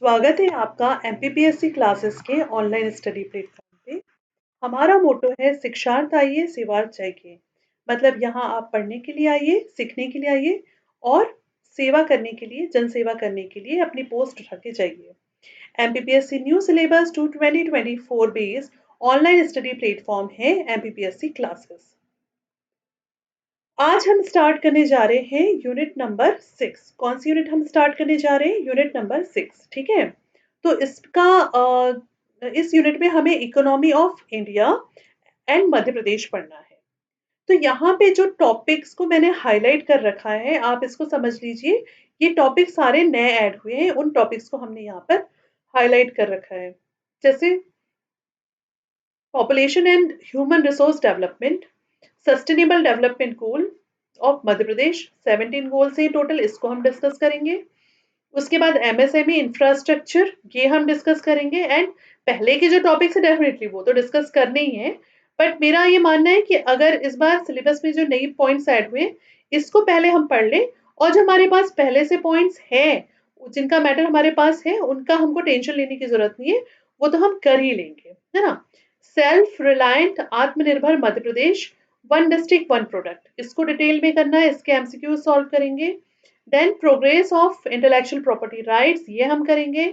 स्वागत है आपका एमपीपीएससी क्लासेस के ऑनलाइन स्टडी प्लेटफॉर्म पे। हमारा मोटो है शिक्षार्थ आइए सेवार्थ चाहिए। मतलब यहाँ आप पढ़ने के लिए आइए, सीखने के लिए आइए और सेवा करने के लिए, जन सेवा करने के लिए अपनी पोस्ट उठा के जाइए। MPPSC new syllabus to 2024 based online study platform है एमपीपीएससी क्लासेस। आज हम स्टार्ट करने जा रहे हैं यूनिट नंबर 6। कौन सी यूनिट हम स्टार्ट करने जा रहे हैं? Unit number 6। ठीक है। तो इस यूनिट में हमें economy of India and Madhya Pradesh पढ़ना है। तो यहाँ पे जो टॉपिक्स को मैंने हाईलाइट कर रखा है, आप इसको समझ लीजिए। ये टॉपिक सारे नए ऐड हुए हैं, उन टॉपिक्स को हमने यहाँ पर हाईलाइट कर रखा है। जैसे population and human resource development, sustainable development goal of Madhya Pradesh, 17 goals हैं टोटल, इसको हम डिस्कस करेंगे। उसके बाद एमएसएमई इंफ्रास्ट्रक्चर, ये हम डिस्कस करेंगे। एंड पहले के जो टॉपिक्स है डेफिनेटली वो तो डिस्कस करने ही है, बट मेरा ये मानना है कि अगर इस बार सिलेबस में जो नई पॉइंट्स ऐड हुए इसको पहले हम पढ़ लें, और जो हमारे पास पहले से पॉइंट्स हैं, जिनका मैटर हमारे पास है, उनका हमको टेंशन लेने की जरूरत नहीं है, वो तो हम कर ही लेंगे, है ना। सेल्फ रिलायंट आत्मनिर्भर Madhya Pradesh, one district one product, इसको डिटेल में करना है, इसके एमसीक्यू सॉल्व करेंगे। Then progress of intellectual property rights, ये हम करेंगे।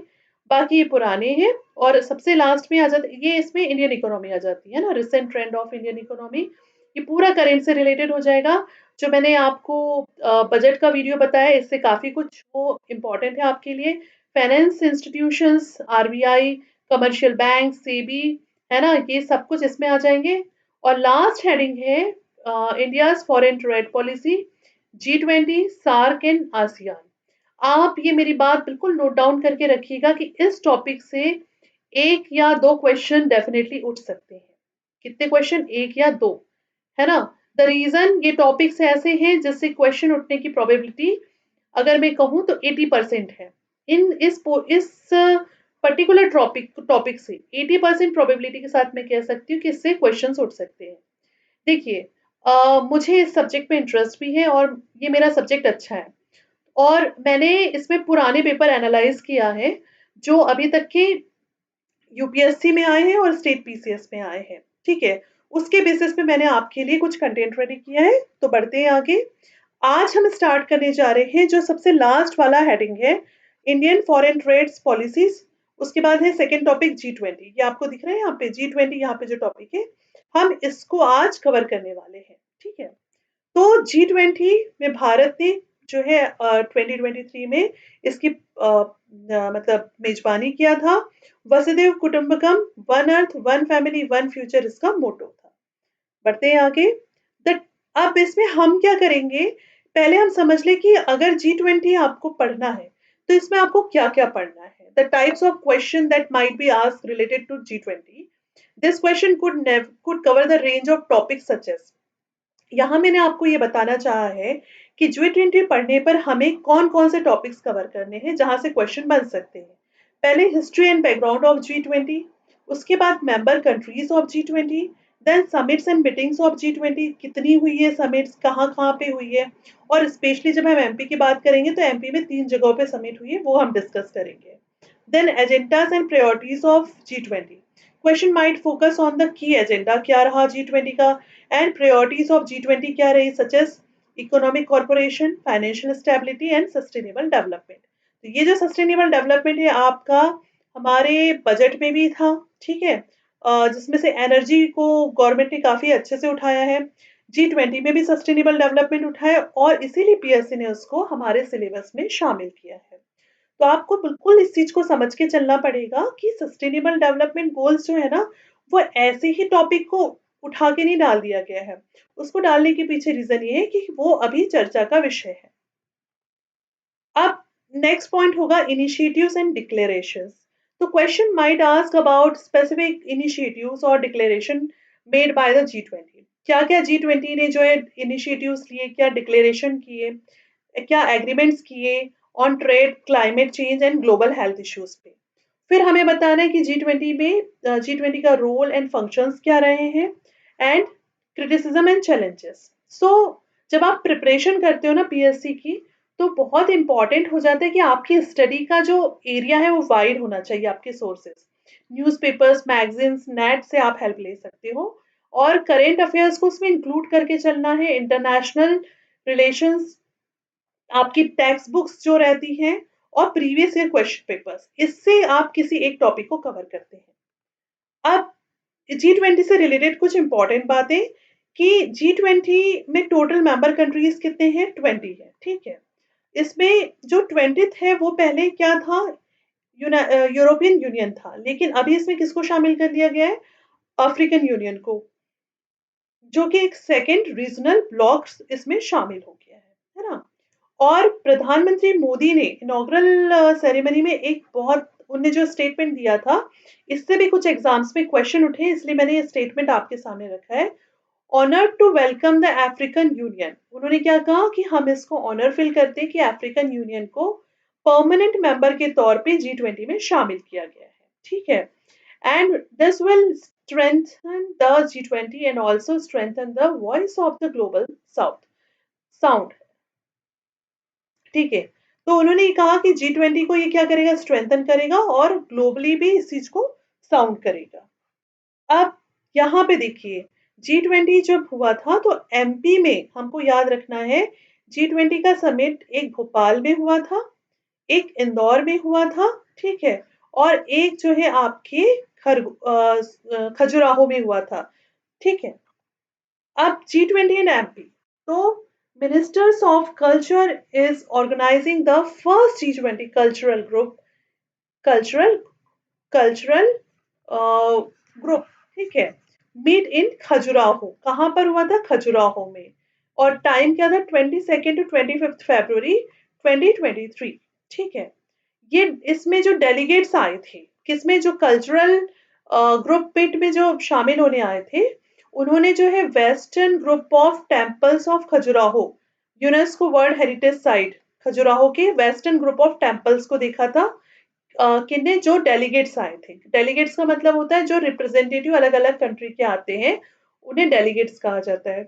बाकी ये पुराने हैं। और सबसे लास्ट में आ जाता ये, इसमें इंडियन इकोनॉमी आ जाती है ना, recent trend of Indian economy, ये पूरा करेंट से रिलेटेड हो जाएगा। जो मैंने आपको बजट का वीडियो बताया, इससे काफी कुछ वो इम्पोर्टेंट है आपके लिए। Finance institutions, RBI, commercial bank, SEBI, है ना, ये सब कुछ इसमें आ जाएंगे। और लास्ट हेडिंग है India foreign trade policy, G20, SAARC and ASEAN. आप ये मेरी बात बिल्कुल नोट डाउन करके रखिएगा कि इस टॉपिक से एक या दो क्वेश्चन डेफिनेटली उठ सकते हैं। कितने क्वेश्चन? एक या दो, है ना। द रीजन, ये टॉपिक्स ऐसे हैं जिससे क्वेश्चन उठने की प्रोबेबिलिटी, अगर मैं कहूँ तो 80% है। इस पर्टिकुलर टॉपिक से 80% प्रोबेबिलिटी के साथ मैं कह सकती हूँ कि इससे क्वेश्चन उठ सकते हैं। देखिए, मुझे इस सब्जेक्ट में इंटरेस्ट भी है और ये मेरा सब्जेक्ट अच्छा है, और मैंने इसमें पुराने पेपर एनालाइज किया है जो अभी तक के यूपीएससी में आए हैं और स्टेट पीसीएस में आए हैं। ठीक है, उसके बेसिस पे मैंने आपके लिए कुछ कंटेंट रेडी किया है। तो बढ़ते हैं आगे। आज हम स्टार्ट करने जा रहे हैं जो सबसे लास्ट वाला हेडिंग है, इंडियन फॉरेन ट्रेड्स पॉलिसीज। उसके बाद है सेकेंड टॉपिक G20, ये आपको दिख रहा है यहाँ पे G20, यहाँ पे जो टॉपिक है हम इसको आज कवर करने वाले हैं। ठीक है। तो G20 में भारत ने जो है 2023 में इसकी मतलब मेजबानी किया था। वसुधैव कुटुंबकम, one earth one family one future, इसका मोटो था। बढ़ते हैं आगे। द अब इसमें हम क्या करेंगे, पहले हम समझ ले कि अगर G20 आपको पढ़ना है तो इसमें आपको क्या क्या पढ़ना है। The types of question that might be asked related to G20, this question could cover the range of topics such as, यहाँ मैंने आपको ये बताना चाहा है कि G20 पढ़ने पर हमें कौन कौन से टॉपिक्स कवर करने हैं जहां से क्वेश्चन बन सकते हैं। पहले history and background of G20, उसके बाद member countries of G20, then summits and meetings of G20, कितनी हुई है समिट्स, कहाँ कहाँ पे हुई है, और स्पेशली जब हम एमपी की बात करेंगे तो एमपी में 3 जगहों पे समिट हुई है, वो हम डिस्कस करेंगे। Then agendas and priorities of G20, question might focus on the key agenda, क्या रहा G20 का, एंड प्रायोरिटीज ऑफ G20 क्या रही, such as economic corporation, financial stability and sustainable development. तो ये जो सस्टेनेबल डेवलपमेंट है आपका हमारे बजट में भी था। ठीक है, जिसमें से एनर्जी को गवर्नमेंट ने काफी अच्छे से उठाया है। G20 में भी सस्टेनेबल डेवलपमेंट उठाया और इसीलिए पीएससी ने उसको हमारे सिलेबस में शामिल किया है। तो आपको बिल्कुल इस चीज को समझ के चलना पड़ेगा कि सस्टेनेबल डेवलपमेंट गोल्स जो है ना, वो ऐसे ही टॉपिक को उठा के नहीं डाल दिया गया है। उसको डालने के पीछे रीजन ये है कि वो अभी चर्चा का विषय है। अब नेक्स्ट पॉइंट होगा इनिशिएटिव्स एंड डिक्लेरेशंस। तो question might ask about specific initiatives और declaration made by the G20। क्या क्या G20 ने जो है इनिशिएटिव्स लिए, क्या डिक्लेरेशन किए, क्या एग्रीमेंट्स किए on trade, climate change and global health issues पे। फिर हमें बताना है कि G20 में G20 का रोल एंड फंक्शंस क्या रहे हैं, एंड क्रिटिसिज्म एंड चैलेंजेस। सो जब आप प्रिपरेशन करते हो ना पीएससी की, तो बहुत इम्पोर्टेंट हो जाता है कि आपकी स्टडी का जो एरिया है वो वाइड होना चाहिए, आपके सोर्सेस न्यूज़पेपर्स, मैगजीन्स, नेट से आप हेल्प ले सकते हो और करेंट अफेयर्स को उसमें इंक्लूड करके चलना है, इंटरनेशनल रिलेशंस, आपकी टेक्स्ट बुक्स जो रहती हैं और प्रीवियस ईयर क्वेश्चन पेपर्स, इससे आप किसी एक टॉपिक को कवर करते हैं। अब G20 से रिलेटेड कुछ इंपॉर्टेंट बातें कि G20 में टोटल मेंबर कंट्रीज कितने हैं? 20 है, ठीक है। इसमें जो 20th है वो पहले क्या था? यूरोपियन यूनियन था, लेकिन अभी इसमें किसको शामिल कर लिया गया है? अफ्रीकन यूनियन को, जो कि एक सेकेंड रीजनल ब्लॉक इसमें शामिल हो गया है ना? और प्रधानमंत्री मोदी ने इनॉग्रल सेरेमनी में एक बहुत उनने जो स्टेटमेंट दिया था, इससे भी कुछ एग्जाम्स में क्वेश्चन उठे, इसलिए मैंने ये स्टेटमेंट आपके सामने रखा है। Honoured to welcome the African Union, उन्होंने क्या कहा कि हम इसको ऑनर फील करते हैं कि अफ्रीकन यूनियन को परमानेंट मेंबर के तौर पे G20 में शामिल किया गया है, ठीक है। And this will strengthen the G20 and also strengthen the voice of the global south sound, ठीक है। तो उन्होंने ये कहा कि G20 को ये क्या करेगा? स्ट्रेंथन करेगा और ग्लोबली भी इस चीज को साउंड करेगा। अब यहाँ पे देखिए, G20 जब हुआ था तो एमपी में हमको याद रखना है, G20 का समिट एक भोपाल में हुआ था, एक इंदौर में हुआ था, ठीक है, और एक जो है आपके खजुराहो में हुआ था, ठीक है। अब G20 in MP, तो Ministers of Culture is organizing the first G20 cultural group, cultural cultural group, ठीक है, मीट इन खजुराहो। कहाँ पर हुआ था? खजुराहो में। और टाइम क्या था? 22 to 25 फरवरी 2023, ठीक है। ये इसमें जो डेलीगेट्स आए थे, किसमें? जो कल्चरल ग्रुप मीट में जो शामिल होने आए थे, उन्होंने जो है western group of temples of Khajuraho, UNESCO world heritage site Khajuraho के वेस्टर्न ग्रुप ऑफ टेम्पल्स को देखा था। किन्ने? जो डेलीगेट्स आए थे। डेलीगेट्स का मतलब होता है जो रिप्रेजेंटेटिव अलग अलग कंट्री के आते हैं, उन्हें डेलीगेट्स कहा जाता है,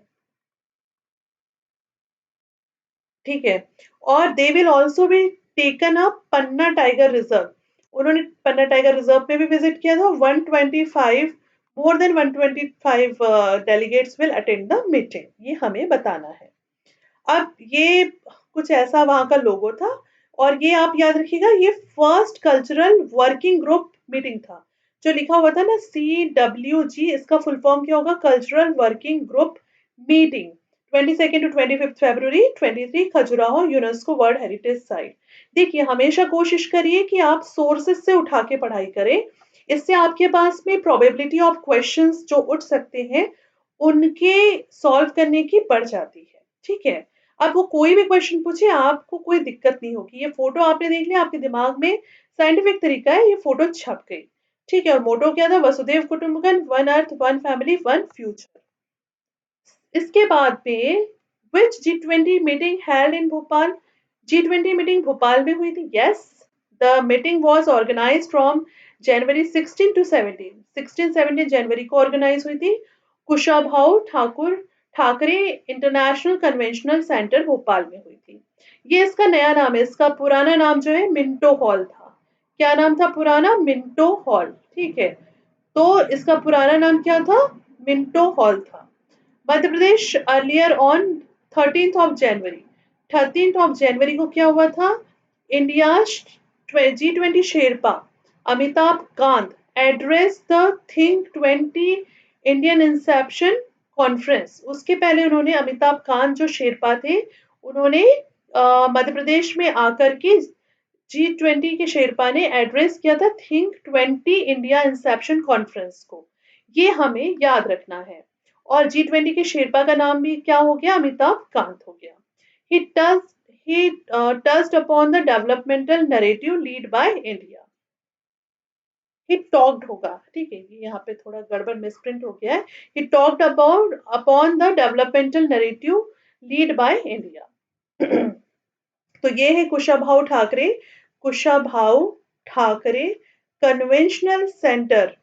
ठीक है। और they will also be taken up Panna tiger reserve, उन्होंने पन्ना टाइगर रिजर्व में भी विजिट किया था। 125 more than 125 delegates will attend the meeting, ये हमें बताना है। अब ये कुछ ऐसा वहां का लोगो था, और ये आप याद रखिएगा, ये first cultural working group meeting था। जो लिखा हुआ था ना CWG, इसका फुल फॉर्म क्या होगा? Cultural working group meeting, 22 to 25 February 2023, Khajuraho UNESCO world heritage site. देखिए, हमेशा कोशिश करिए कि आप सोर्सेस से उठा के पढ़ाई करें, इससे आपके पास में प्रोबेबिलिटी ऑफ क्वेश्चंस जो उठ सकते हैं उनके सॉल्व करने की बढ़ जाती है, ठीक है। अब वो कोई भी क्वेश्चन पूछे, आपको कोई दिक्कत नहीं होगी। ये फोटो आपने देख लिया, आपके दिमाग में साइंटिफिक तरीका है, ये फोटो छप गई, ठीक है। और मोटो क्या था? वसुदेव कुटुंबकम, one earth, one family, one future. इसके बाद में which G20 meeting held in Bhopal? G20 meeting Bhopal में हुई थी, yes. The meeting was organised from January 16 to 17, 16-17 जनवरी को ऑर्गेनाइज हुई थी, Kushabhau Thakur Thackeray international conventional centre Bhopal में हुई थी। ये इसका नया नाम है, इसका पुराना नाम जो है मिंटो हॉल था। क्या नाम था पुराना? मिंटो हॉल, ठीक है। तो इसका पुराना नाम क्या था? मिंटो हॉल था। Madhya Pradesh earlier on 13 of January को क्या हुआ था? India G20 Sherpa Amitabh Kant address the think 20 Indian Inception conference. उसके पहले उन्होंने अमिताभ कांत जो शेरपा थे, उन्होंने मध्य प्रदेश में आकर के G20 के शेरपा ने एड्रेस किया था थिंक 20 इंडिया इंसेप्शन कॉन्फ्रेंस को, ये हमें याद रखना है। और G20 के शेरपा का नाम भी क्या हो गया? अमिताभ कांत हो गया। he touched he touched upon the developmental narrative lead by India। he talked होगा, ठीक है, ये यहाँ पे थोड़ा गड़बड़ मिसप्रिंट हो गया है। he talked about upon the developmental narrative lead by India। तो ये है कुशाभाऊ ठाकरे, कुशाभाऊ ठाकरे कन्वेंशनल सेंटर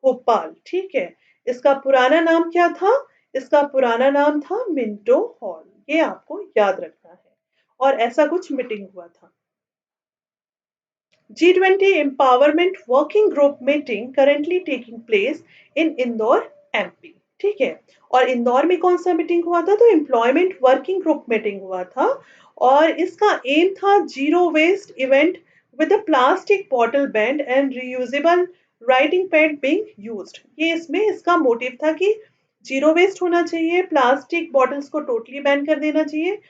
भोपाल, ठीक है। इसका पुराना नाम क्या था? इसका पुराना नाम था मिंटो हॉल, ये आपको याद रखना है। और ऐसा कुछ मीटिंग हुआ था। G20 Empowerment Working Group meeting currently taking place in Indore MP। ठीक है, और इंदौर में कौन सा मीटिंग हुआ था? तो एम्प्लॉयमेंट वर्किंग ग्रुप मीटिंग हुआ था और इसका एम था zero waste event with a plastic bottle banned and reusable writing pad being used. ये इसमें इसका मोटिव था कि जीरो वेस्ट होना चाहिए, प्लास्टिक बॉटल्स को टोटली बैन कर देना चाहिए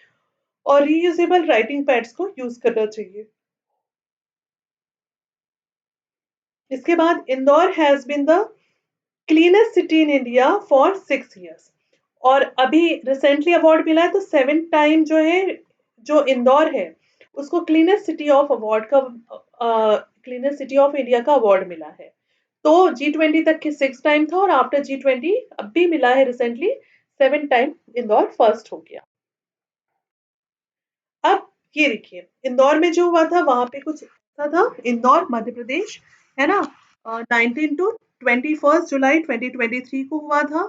और रीयूजेबल राइटिंग पैड्स को यूज करना चाहिए। इसके बाद Indore has been the cleanest city in India for 6 years और अभी रिसेंटली अवार्ड मिला है, तो 7 टाइम जो है जो इंदौर है उसको क्लीनेस्ट सिटी ऑफ अवार्ड का क्लीनेस्ट सिटी ऑफ इंडिया का अवार्ड मिला है। तो G20 तक की 6 टाइम था और आफ्टर G20 अब भी मिला है रिसेंटली 7 टाइम इंदौर फर्स्ट हो गया। अब ये देखिए इंदौर में जो हुआ था वहां पे कुछ ऐसा था, इंदौर मध्य प्रदेश है ना, 19 to 21 जुलाई 2023 को हुआ था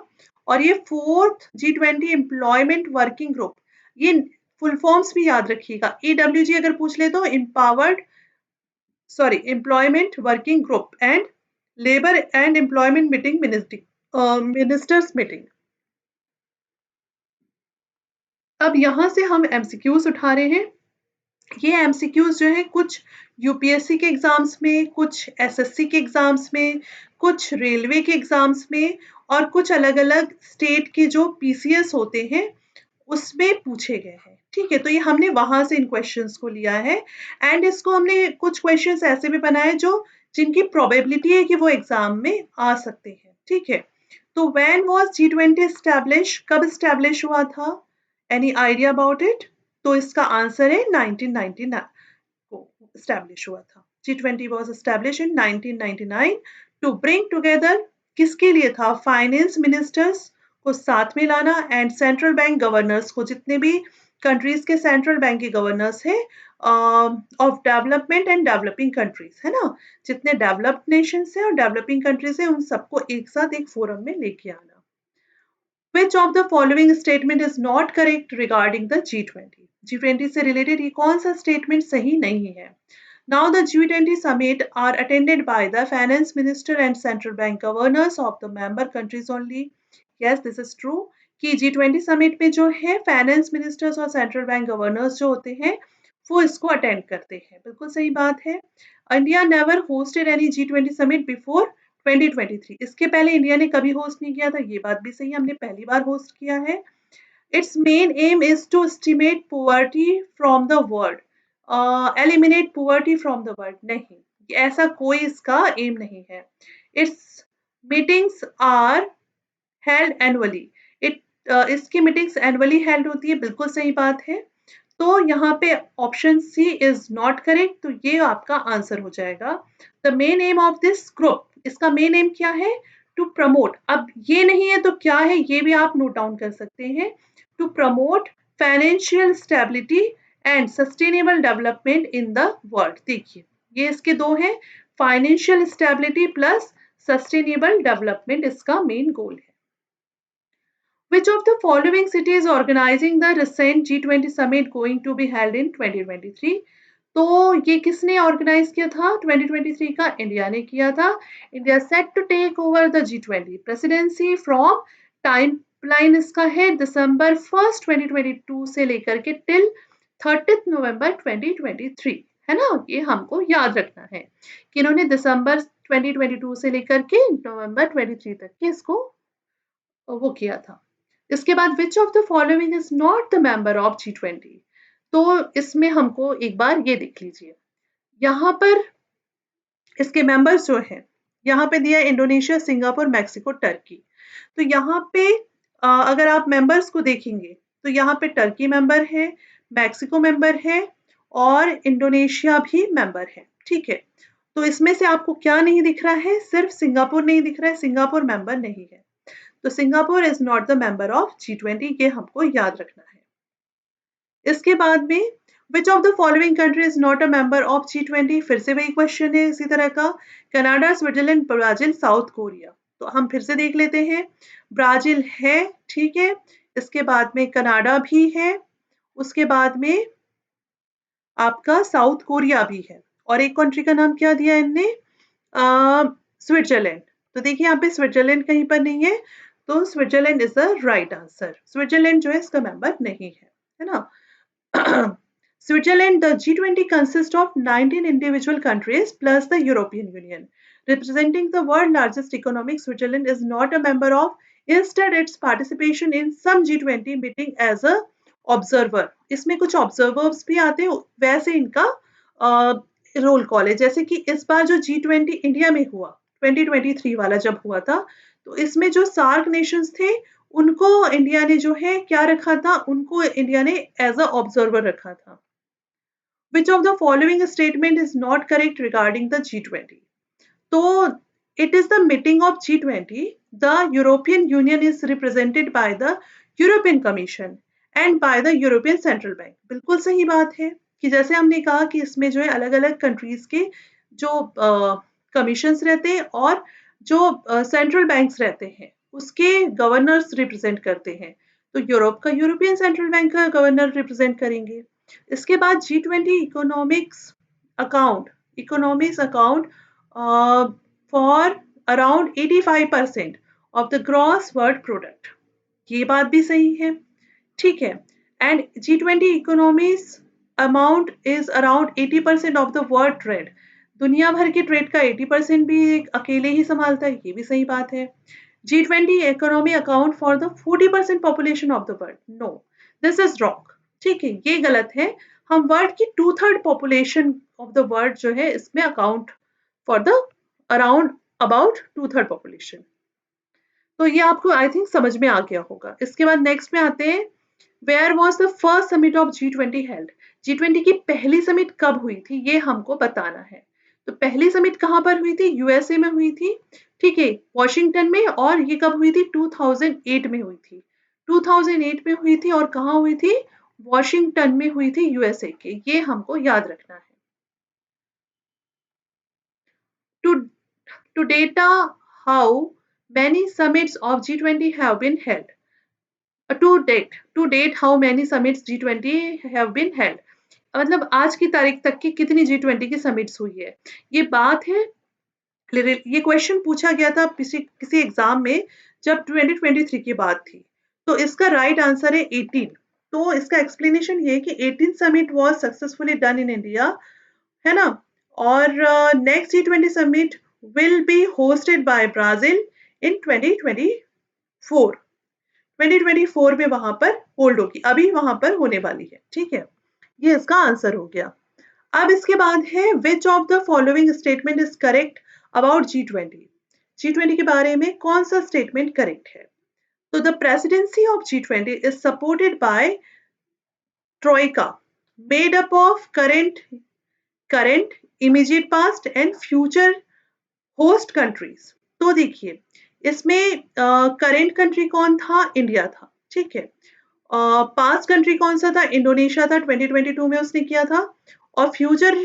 और ये fourth G20 employment working group. ये फुल फॉर्म्स भी याद रखिएगा, EWG अगर पूछ ले तो employment working group and labour and employment meeting ministers meeting. अब यहां से हम एमसीक्यूज उठा रहे हैं। ये एमसीक्यूज जो है कुछ यूपीएससी के एग्जाम्स में, कुछ एसएससी के एग्जाम्स में, कुछ रेलवे के एग्जाम्स में और कुछ अलग अलग स्टेट के जो पीसीएस होते हैं उसमें पूछे गए हैं। ठीक है, तो ये हमने वहां से इन क्वेश्चंस को लिया है एंड इसको हमने कुछ क्वेश्चंस ऐसे भी बनाए जो जिनकी प्रोबेबिलिटी है कि वो एग्जाम में आ सकते हैं। ठीक है, तो व्हेन वाज G20 एस्टैब्लिश, कब एस्टैब्लिश हुआ था? Any idea about it? तो इसका आंसर है 1999 को एस्टैब्लिश हुआ था। G20 was establish in 1999 to bring together, किसके लिए था? फाइनेंस मिनिस्टर्स को साथ में लाना एंड सेंट्रल बैंक गवर्नर्स को, जितने भी कंट्रीज के सेंट्रल बैंक के गवर्नर्स हैं of development and developing countries है ना, जितने डेवलप्ड नेशंस हैं और डेवलपिंग कंट्रीज हैं उन सबको एक साथ एक फोरम में लेके आना। Which of the following statement is not correct regarding the G20? G20 से related ये कौन सा statement सही नहीं है? Now the G20 summit are attended by the finance minister and central bank governors of the member countries only. Yes, this is true कि G20 summit पे जो है फाइनेंस मिनिस्टर्स और सेंट्रल बैंक गवर्नर्स जो होते हैं वो इसको अटेंड करते हैं। बिल्कुल सही बात है। India never hosted any G20 summit before 2023। इसके पहले इंडिया ने कभी होस्ट नहीं किया था, ये बात भी सही, हमने पहली बार होस्ट किया है। Its main aim is to estimate poverty from the world, eliminate poverty from the world, नहीं, ऐसा कोई इसका एम नहीं है। Its meetings are held annually, it इसकी मीटिंग्स एनुअली हेल्ड होती है, बिल्कुल सही बात है। तो यहाँ पे option C is not correct, तो ये आपका आंसर हो जाएगा। The main aim of this group, इसका मेन एम क्या है? टू प्रमोट, अब ये नहीं है तो क्या है ये भी आप नोट डाउन कर सकते हैं। To promote financial stability and sustainable development in the world. देखिए ये इसके दो हैं, financial stability plus sustainable development इसका मेन गोल है। Which of the following cities organizing the recent G20 summit going to be held in 2023? तो ये किसने ऑर्गेनाइज किया था 2023 का? इंडिया ने किया था। India set to take over the G20 presidency from, timeline इसका है December 1st 2022 से लेकर के टिल 30th November 2023, है ना, ये हमको याद रखना है कि इन्होंने दिसंबर 2022 से लेकर के नवंबर 23 तक के इसको वो किया था। इसके बाद which of the following is not the member of G20? तो इसमें हमको एक बार ये देख लीजिए, यहाँ पर इसके मेंबर्स जो हैं, यहाँ पे दिया इंडोनेशिया, सिंगापुर, मैक्सिको, टर्की। तो यहाँ पे अगर आप मेंबर्स को देखेंगे तो यहाँ पे टर्की मेंबर है, मैक्सिको मेंबर है और इंडोनेशिया भी मेंबर है। ठीक है, तो इसमें से आपको क्या नहीं दिख रहा है? सिर्फ सिंगापुर नहीं दिख रहा है, सिंगापुर मेंबर नहीं है, तो Singapore is not the member of G20, ये हमको याद रखना है। इसके बाद में which of the following country is not a member of G20? फिर से वही क्वेश्चन है इसी तरह का, Canada, Switzerland, Brazil, south Korea. तो हम फिर से देख लेते हैं, ब्राजील है, ठीक है, इसके बाद में कनाडा भी है, उसके बाद में आपका साउथ कोरिया भी है, और एक कंट्री का नाम क्या दिया इनने, स्विट्जरलैंड। तो देखिए यहाँ पे स्विट्जरलैंड कहीं पर नहीं है, तो Switzerland is the right answer. Switzerland जो है इसका मेंबर नहीं है ना। Switzerland, the G20 consists of 19 individual countries plus the European Union. Representing the world's largest economy, Switzerland is not a member of, instead its participation in some G20 meeting as a observer. इसमें कुछ observers भी आते हैं, वैसे इनका roll call है। जैसे कि इस बार जो G20 इंडिया में हुआ 2023 वाला जब हुआ था, तो इसमें जो सार्क नेशंस थे उनको इंडिया ने जो है क्या रखा था, उनको इंडिया ने एज अ ऑब्जर्वर रखा था। Which of the following statement is not correct regarding the G20? So it is the meeting of G20. The European Union is represented by the European Commission and by the European Central Bank. बिल्कुल सही बात है कि जैसे हमने कहा कि इसमें जो है अलग-अलग कंट्रीज के जो कमीशंस रहते हैं और जो सेंट्रल बैंक्स रहते हैं उसके गवर्नर्स रिप्रेजेंट करते हैं। तो यूरोप का यूरोपियन सेंट्रल बैंक का गवर्नर रिप्रेजेंट करेंगे। इसके बाद G20 economics account for around 85% of the gross world product. ये बात भी सही है, ठीक है। And G20 economics amount is around 80% of the world trade. दुनिया भर के ट्रेड का 80% भी अकेले ही संभालता है, ये भी सही बात है। G20 economy account for the 40% population of the world. No, this is wrong. ठीक है, ये गलत है। हम वर्ल्ड की 2/3 पॉपुलेशन ऑफ द वर्ल्ड जो है इसमें account for the around about 2/3 population. तो ये आपको आई थिंक समझ में आ गया होगा। इसके बाद नेक्स्ट में आते हैं, where was the first summit of G20 held. G20 की पहली समिट कब हुई थी ये हमको बताना है। तो पहली समिट कहाँ पर हुई थी, यूएसए में हुई थी, ठीक है, वॉशिंगटन में। और ये कब हुई थी, 2008 में हुई थी। 2008 में हुई थी और कहाँ हुई थी, वॉशिंगटन में हुई थी यूएसए के। ये हमको याद रखना है। To to data how many summits of G20 have been held. To date how many summits G20 have been held. मतलब आज की तारीख तक की कितनी G20 की समिट्स हुई है, ये बात है। ये क्वेश्चन पूछा गया था किसी एग्जाम में जब 2023 की बात थी। तो इसका राइट आंसर है 18। तो इसका एक्सप्लेनेशन ये है कि 18 summit was successfully done in India, है ना। और next G20 summit will be hosted by Brazil in 2024। 2024 में वहां पर होल्ड होगी, अभी वहां पर होने वाली है, ठीक है। ये इसका आंसर हो गया। अब इसके बाद है, which of the following statement is correct about G20। G20 के बारे में कौन सा स्टेटमेंट करेक्ट है। तो the presidency of G20 is supported by Troikaa, made up of current immediate past and future host countries. तो देखिए इसमें करंट कंट्री कौन था, इंडिया था, ठीक है। पास्ट कंट्री कौन सा था, इंडोनेशिया था, 2022 में उसने किया था। और फ्यूचर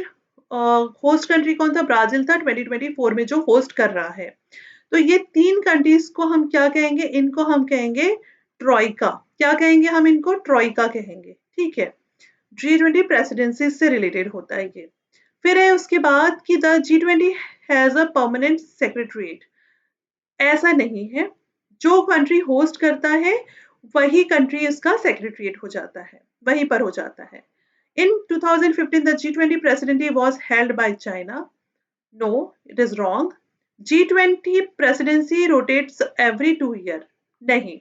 होस्ट कंट्री कौन था, ब्राजील था, 2024 में जो होस्ट कर रहा है। तो ये तीन कंट्रीज को हम क्या कहेंगे, इनको हम कहेंगे ट्रोइका। क्या कहेंगे हम इनको, ट्रोइका कहेंगे, ठीक है। G20 प्रेसिडेंसी से रिलेटेड होता है ये। फिर है उसके बाद कि the G20 has a permanent secretariat. ऐसा नहीं है, जो कंट्री होस्ट करता है वही कंट्री इसका सेक्रेटरीट हो जाता है, वहीं पर हो जाता है। In 2015 the G20 presidency was held by China. No, it is wrong. G20 presidency rotates every 2 year. नहीं,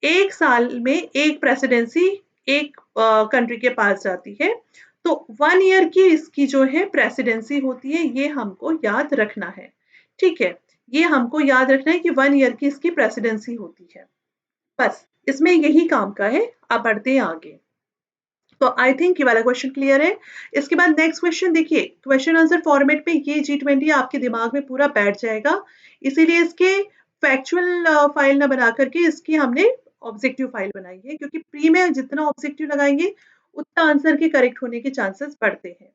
एक साल में एक प्रेसिडेंसी एक कंट्री के पास जाती है। तो 1 ईयर की इसकी जो है प्रेसिडेंसी होती है, ये हमको याद रखना है, ठीक है। ये हमको याद रखना है कि 1 ईयर की इसकी प्रेसिडेंसी होती है। बस इसमें यही काम का है। आप बढ़ते हैं आगे। तो आई थिंक ये वाला क्वेश्चन क्लियर है। इसके बाद नेक्स्ट क्वेश्चन देखिए, क्वेश्चन आंसर फॉर्मेट में ये G20 आपके दिमाग में पूरा बैठ जाएगा, इसीलिए इसके फैक्चुअल फाइल ना बना करके इसकी हमने ऑब्जेक्टिव फाइल बनाई है, क्योंकि प्री में जितना ऑब्जेक्टिव लगाएंगे उतना आंसर के करेक्ट होने के चांसेस बढ़ते हैं।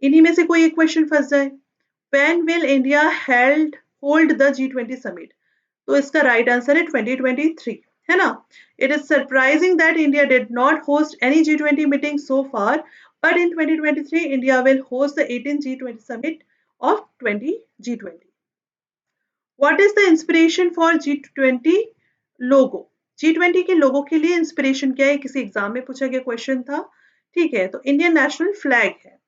इन्हीं में से कोई एक क्वेश्चन फंस जाए, when will India hold the G20 summit. तो इसका राइट आंसर है 2023, है ना। It is surprising that India did not host any G20 meeting so far, But in 2023, India will host the 18th G20 summit of 20 G20. What is the inspiration for G20 logo? G20 के लोगो के लिए inspiration क्या है? किसी exam में पूछा गया question था, ठीक है, तो इंडियन नेशनल फ्लैग है।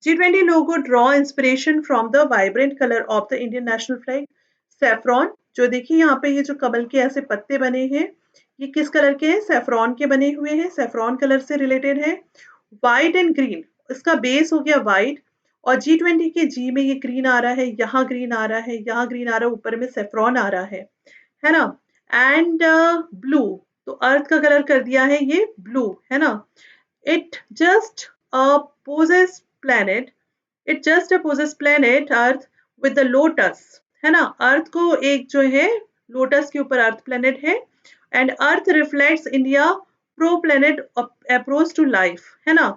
G20 logo draw inspiration from the vibrant color of the Indian national flag, saffron। जो देखिए यहाँ पे ये जो कमल के ऐसे पत्ते बने हैं, ये किस कलर के हैं? सैफरॉन के बने हुए हैं, सैफरॉन कलर से रिलेटेड है। व्हाइट एंड ग्रीन, इसका बेस हो गया व्हाइट, और G20 के जी में ये ग्रीन आ रहा है, यहाँ ग्रीन आ रहा है, यहाँ ग्रीन आ रहा है, ऊपर में सैफरॉन आ रहा है ना। एंड ब्लू, तो अर्थ का कलर कर दिया है ये ब्लू, है ना। It just opposes planet, it just opposes planet earth with the lotus, है ना। अर्थ को एक जो है लोटस के ऊपर अर्थ प्लैनेट है, and earth reflects India pro planet approach to life, है ना।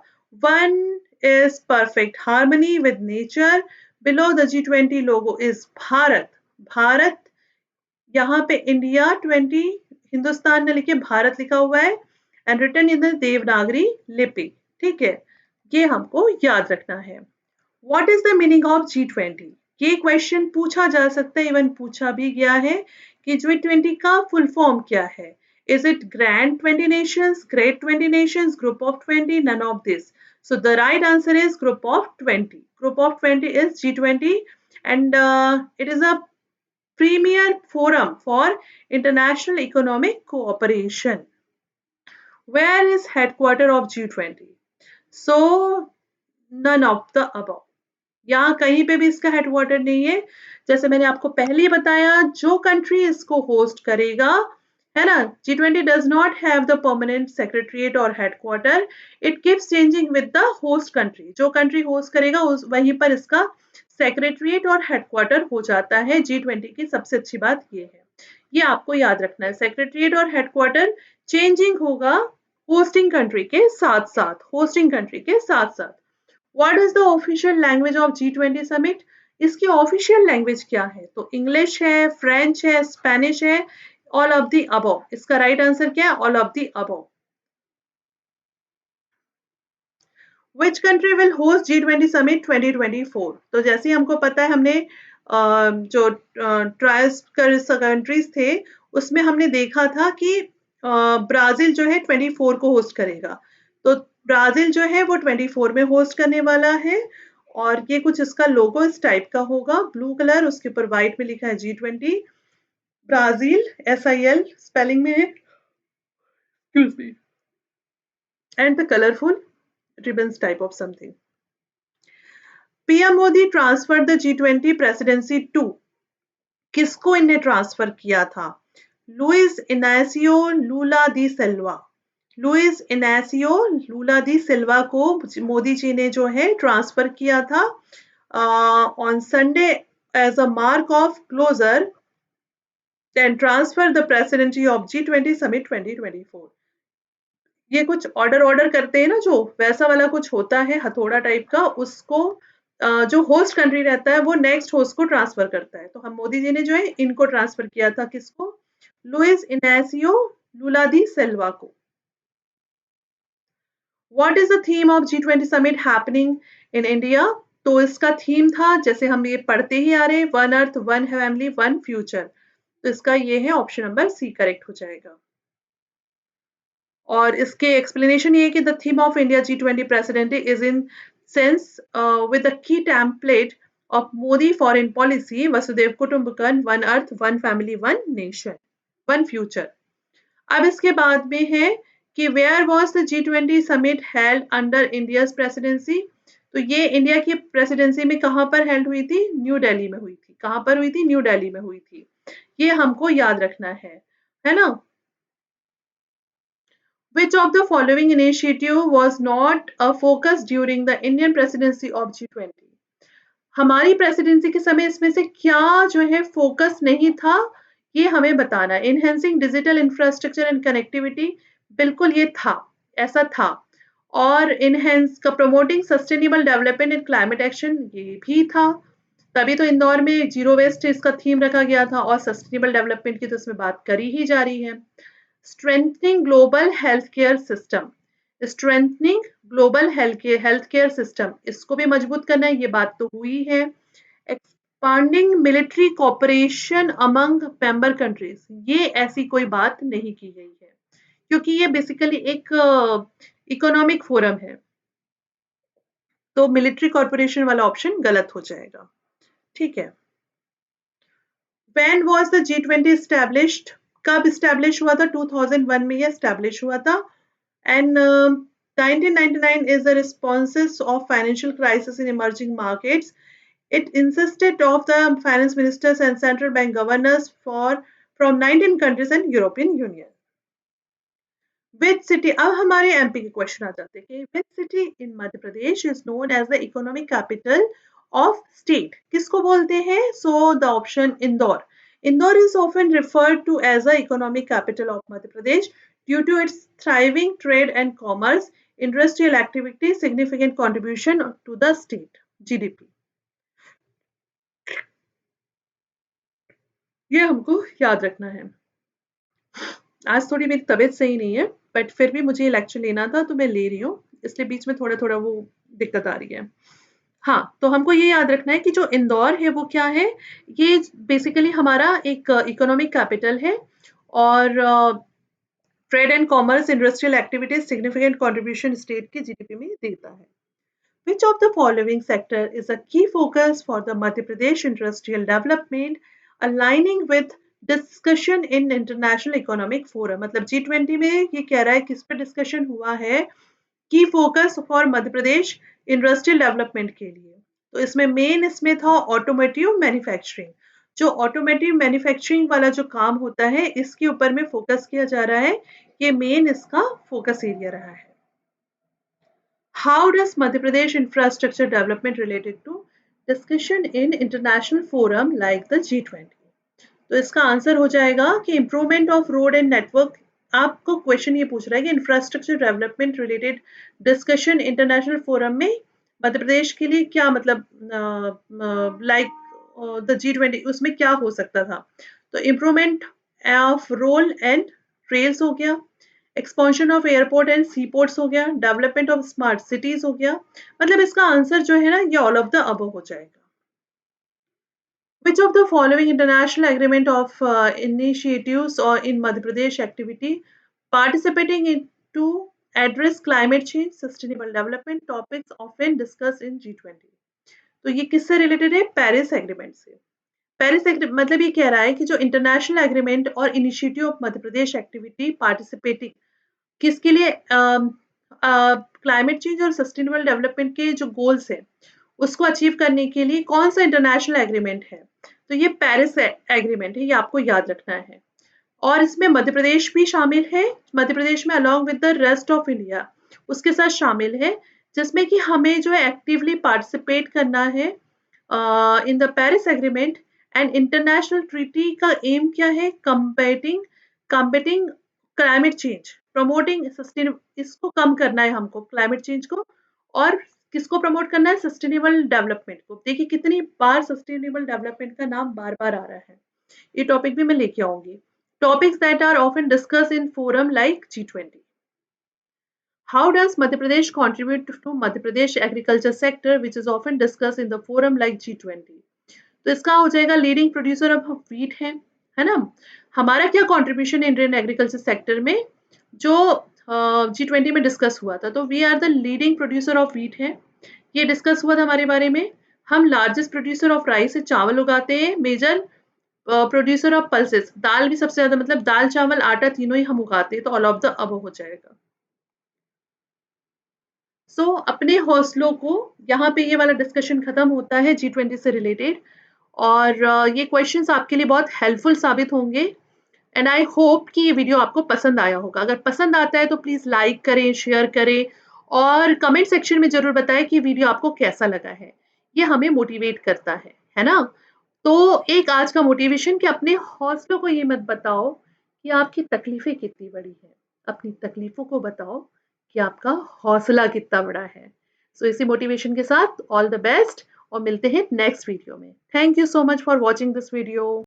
One is perfect harmony with nature. Below the G20 logo is Bharat, Bharat, यहाँ पे इंडिया 20 हिंदुस्तान ने लिखे भारत लिखा हुआ है, and written in the Devanagari lipi, ठीक है, ये हमको याद रखना है। What is the meaning of G20? ये क्वेश्चन पूछा जा सकता है, इवन पूछा भी गया है कि G20 का फुल फॉर्म क्या है। Is it grand 20 nations, great 20 nations, group of 20, none of this? So the right answer is group of 20. Group of 20 is G20, and it is a premier forum for international economic cooperation. Where is headquarter of G20? So none of the above. यहाँ कहीं पे भी इसका headquarter नहीं है। जैसे मैंने आपको पहले ही बताया, जो कंट्री इसको होस्ट करेगा, है ना, G20 does not have the permanent secretariat or headquarter. It keeps changing with the host country. जो कंट्री होस्ट करेगा उस वहीं पर इसका सेक्रेटरीट और हेडक्वार्टर हो जाता है। G20 की सबसे अच्छी बात ये है, ये आपको याद रखना है, सेक्रेटरीट और हेडक्वार्टर चेंजिंग होगा होस्टिंग कंट्री के साथ साथ, होस्टिंग कंट्री के साथ साथ। What is the official language of G20 summit? इसकी ऑफिशियल लैंग्वेज क्या है? तो इंग्लिश है, फ्रेंच है, स्पेनिश है, ऑल ऑफ द अबव। इसका राइट आंसर क्या है? All of the above. Which country will host G20 summit 2024? तो जैसे ही हमको पता है, हमने जो ट्रायल्स कंट्रीज थे उसमें हमने देखा था कि ब्राजील जो है 24 को होस्ट करेगा, तो ब्राजील जो है वो 24 में होस्ट करने वाला है, और ये कुछ इसका लोगो इस टाइप का होगा, ब्लू कलर, उसके ऊपर व्हाइट में लिखा है G20 ब्राजील, SIL स्पेलिंग में है, excuse me, and the colorful ribbons type of something. PM Modi transfer the G20 presidency to, किसको इन्हें ट्रांसफर किया था? Luiz Inacio Lula da Silva, Luiz Inacio Lula da Silva को मोदी जी ने जो है ट्रांसफर किया था on Sunday as a mark of closure, then transfer the presidency of G20 summit 2024। ये कुछ ऑर्डर करते हैं ना, जो वैसा वाला कुछ होता है हथौड़ा टाइप का, उसको जो होस्ट कंट्री रहता है वो नेक्स्ट होस्ट को ट्रांसफर करता है। तो हम मोदी जी ने जो है इनको ट्रांसफर किया था, किसको? Louis Inacio Lula da Silva को। What is the theme of G20 summit happening in India? तो इसका थीम था, जैसे हम ये पढ़ते ही आ रहे हैं, one earth, one family, one future. तो इसका ये है ऑप्शन नंबर सी करेक्ट हो जाएगा। और इसके एक्सप्लेनेशन ये है कि the theme of India G20 presidency is in sense with the key template of Modi foreign policy, Vasudev Kutumbakam, one earth, one family, one nation, one future। अब इसके बाद में है कि where was the G20 summit held under India's presidency? तो ये India की presidency में कहाँ पर हेल्ड हुई थी? न्यू दिल्ली में हुई थी। कहाँ पर हुई थी? न्यू दिल्ली में हुई थी। ये हमको याद रखना है ना। Which of the following initiative was not a focus during the Indian presidency of G20? हमारी प्रेसिडेंसी के समय इसमें से क्या जो है फोकस नहीं था, ये हमें बताना। Enhancing digital infrastructure and connectivity, बिल्कुल ये था, ऐसा था। और इनहेंस का promoting sustainable development and climate action, ये भी था। तभी तो इंदौर में जीरो वेस्ट इसका थीम रखा गया था, और सस्टेनेबल डेवलपमेंट की तो इसमें बात करी ही जा रही है। Strengthening global healthcare system, strengthening global health care system, इसको भी मजबूत करना है, ये बात तो हुई है। Expanding military cooperation among member countries, ये ऐसी कोई बात नहीं की गई है क्योंकि ये बेसिकली एक इकोनॉमिक फोरम है, तो मिलिट्री कॉर्पोरेशन वाला ऑप्शन गलत हो जाएगा। ठीक है। When was the G20 established? कब established हुआ था? 2001 में ये established हुआ था। And 1999 is the responses of financial crisis in emerging markets. It insisted of the finance ministers and central bank governors from 19 countries and European Union. Which city? अब हमारे MP के क्वेश्चन आ जाते हैं कि which city in Madhya Pradesh is known as the economic capital of state? किसको बोलते हैं? So the option Indore. Indore is often referred to as the economic capital of Madhya Pradesh due to its thriving trade and commerce, industrial activity, significant contribution to the state GDP. ये हमको याद रखना है। आज थोड़ी मेरी तबीयत सही नहीं है, बट फिर भी मुझे लेक्चर लेना था तो मैं ले रही हूँ, इसलिए बीच में थोड़ा-थोड़ा वो दिक्कत आ रही है। हाँ, तो हमको ये याद रखना है कि जो इंदौर है वो क्या है? ये बेसिकली हमारा एक इकोनॉमिक कैपिटल है और trade and commerce, industrial activities significant contribution state की जीडीपी में देता है। Which of the following sector is a key focus for the Madhya Pradesh industrial development, aligning with discussion in International Economic Forum? मतलब G20 में ये कह रहा है किस पे डिस्कशन हुआ है? की focus for Madhya Pradesh industrial development के लिए। तो इसमें मेन इसमें था ऑटोमोटिव मैन्युफैक्चरिंग। जो ऑटोमोटिव मैन्युफैक्चरिंग वाला जो काम होता है इसके ऊपर में फोकस किया जा रहा है, ये मेन इसका फोकस एरिया रहा है। How does Madhya Pradesh infrastructure development related to discussion in international forum like the G20? तो इसका आंसर हो जाएगा कि improvement of road and network. आपको क्वेश्चन ये पूछ रहा है कि infrastructure development related discussion international forum में मध्य प्रदेश के लिए क्या मतलब लाइक द G20 उसमें क्या हो सकता था? तो improvement of road and rails हो गया, expansion of airport and sea ports हो गया, डेवलपमेंट ऑफ स्मार्ट सिटीज हो गया। मतलब इसका आंसर जो है ना ये ऑल ऑफ द अबव हो जाएगा। Which of the following international agreement of initiatives or in Madhya Pradesh activity participating in to address climate change, sustainable development topics often discussed in G20? तो ये किससे related है? Paris agreement से। Paris agreement मतलब ये कह रहा है कि जो इंटरनेशनल एग्रीमेंट और initiative of Madhya Pradesh activity participating किसके लिए क्लाइमेट चेंज और सस्टेनेबल डेवलपमेंट के जो गोल्स हैं उसको अचीव करने के लिए कौन सा इंटरनेशनल एग्रीमेंट है? तो ये पेरिस एग्रीमेंट है, ये आपको याद रखना है। और इसमें मध्य प्रदेश भी शामिल है। मध्य प्रदेश में along with the rest of India उसके साथ शामिल है, जिसमें कि हमें जो है एक्टिवली पार्टिसिपेट करना है in the Paris agreement and international treaty का एम क्या है? कम्बेटिंग क्लाइमेट चेंज, प्रमोटिंग सस्टेन, इसको कम करना है हमको क्लाइमेट चेंज को, और किसको प्रमोट करना है? सस्टेनेबल डेवलपमेंट को। देखिए कितनी बार सस्टेनेबल डेवलपमेंट का नाम बार-बार आ रहा है। ये टॉपिक भी मैं लेके आऊंगी। Topics that are often discussed in forum like G20. How does Madhya Pradesh contribute to Madhya Pradesh agriculture sector which is often discussed in the forum like G20? तो इसका हो जाएगा लीडिंग प्रोड्यूसर ऑफ व्हीट है ना? हमारा क्या contribution Indian agriculture sector में जो G20 में डिस्कस हुआ था? तो we are the leading producer of wheat है, ये डिस्कस हुआ था हमारे बारे में। हम लार्जेस्ट प्रोड्यूसर ऑफ राइस से चावल उगाते हैं, मेजर प्रोड्यूसर ऑफ पल्सेस, दाल भी सबसे ज्यादा, मतलब दाल चावल आटा तीनों ही हम उगाते हैं, तो ऑल ऑफ द अब हो जाएगा। सो अपने हौसलों को, यहाँ पे ये वाला डिस्कशन खत्म होता है G20 से रिलेटेड, और ये क्वेश्चंस आपके लिए बहुत हेल्पफुल साबित होंगे एंड आई होप कि ये वीडियो आपको पसंद आया होगा। अगर पसंद आता है तो प्लीज लाइक करें, शेयर करें और कमेंट सेक्शन में जरूर बताएं कि वीडियो आपको कैसा लगा है। ये हमें मोटिवेट करता है ना? तो एक आज का मोटिवेशन कि अपने हौसलों को ये मत बताओ कि आपकी तकलीफें कितनी बड़ी हैं, अपनी तकलीफों को बताओ कि आपका हौसला कितना बड़ा है। सो इसी मोटिवेशन के साथ ऑल द बेस्ट और मिलते हैं नेक्स्ट वीडियो में। Thank you so much for watching this video.